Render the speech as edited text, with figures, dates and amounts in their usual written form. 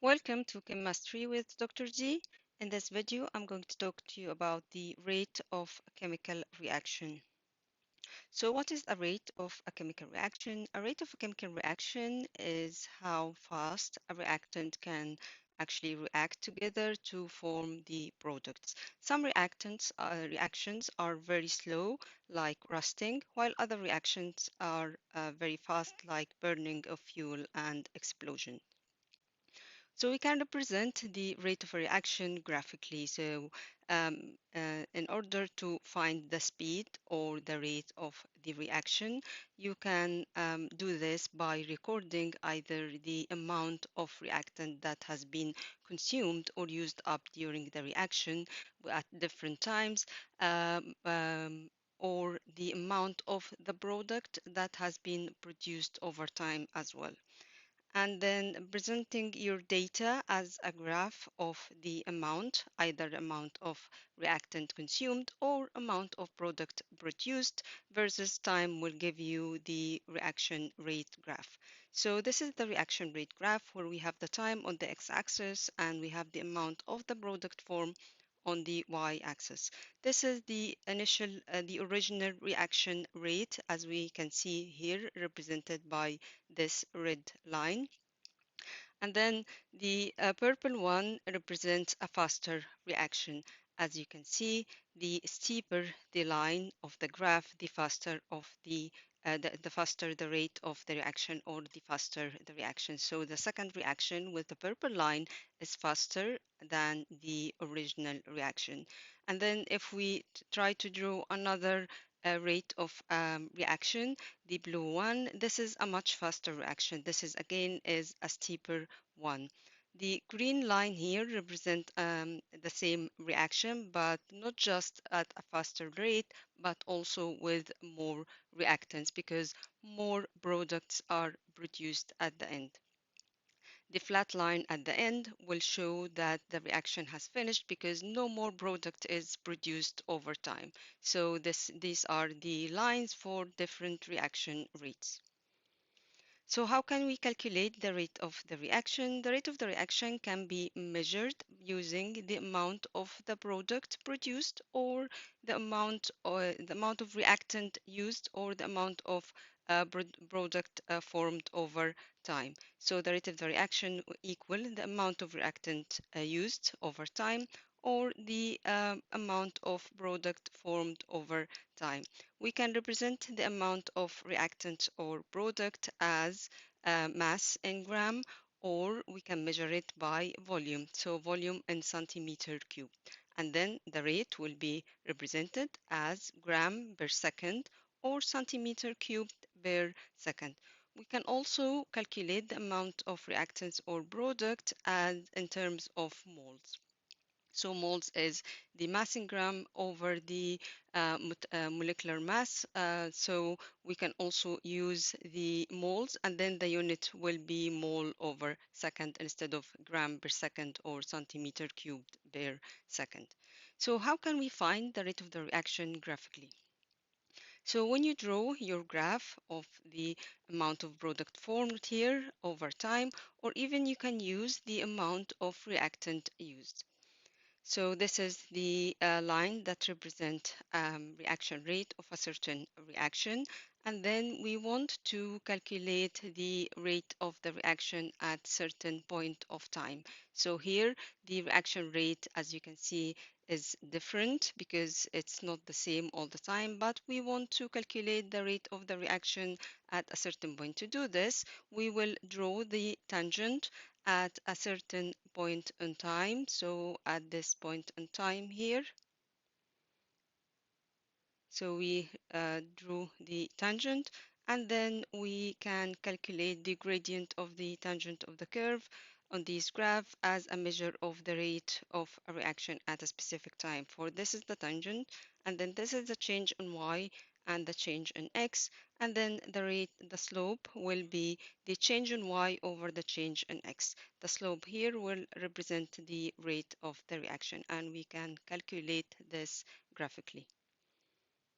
Welcome to Chemistry with Dr. Z. In this video, I'm going to talk to you about the rate of a chemical reaction. So what is a rate of a chemical reaction? A rate of a chemical reaction is how fast a reactant can actually react together to form the products. Some reactions are very slow, like rusting, while other reactions are very fast, like burning of fuel and explosion. So we can represent the rate of a reaction graphically. So in order to find the speed or the rate of the reaction, you can do this by recording either the amount of reactant that has been consumed or used up during the reaction at different times, or the amount of the product that has been produced over time as well, and then presenting your data as a graph of the amount, either amount of reactant consumed or amount of product produced versus time will give you the reaction rate graph. So this is the reaction rate graph where we have the time on the x-axis and we have the amount of the product form on the y-axis. This is the original reaction rate, as we can see here, represented by this red line. And then the purple one represents a faster reaction. As you can see, the steeper the line of the graph, the faster the faster the rate of the reaction, or the faster the reaction. So the second reaction with the purple line is faster than the original reaction. And then if we try to draw another rate of reaction, the blue one, this is a much faster reaction. This is again is a steeper one. The green line here represent the same reaction, but not just at a faster rate, but also with more reactants because more products are produced at the end. The flat line at the end will show that the reaction has finished because no more product is produced over time. So these are the lines for different reaction rates. So how can we calculate the rate of the reaction? The rate of the reaction can be measured using the amount of the product produced, or the amount of reactant used, or the amount of product formed over time. So the rate of the reaction equal the amount of reactant used over time, or the amount of product formed over time. We can represent the amount of reactant or product as mass in gram, or we can measure it by volume, so volume in centimeter cube. And then the rate will be represented as gram per second or centimeter cubed per second. We can also calculate the amount of reactants or product as in terms of moles. So moles is the mass in gram over the molecular mass. So we can also use the moles, and then the unit will be mole over second instead of gram per second or centimeter cubed per second. So how can we find the rate of the reaction graphically? So when you draw your graph of the amount of product formed here over time, or even you can use the amount of reactant used. So this is the line that represent reaction rate of a certain reaction. And then we want to calculate the rate of the reaction at certain point of time. So here the reaction rate, as you can see, is different because it's not the same all the time, but we want to calculate the rate of the reaction at a certain point. To do this, we will draw the tangent at a certain point in time. So at this point in time here, so we drew the tangent, and then we can calculate the gradient of the tangent of the curve on this graph as a measure of the rate of a reaction at a specific time. For this is the tangent, and then this is the change in y and the change in x, and then the slope will be the change in y over the change in x. The slope here will represent the rate of the reaction, and we can calculate this graphically.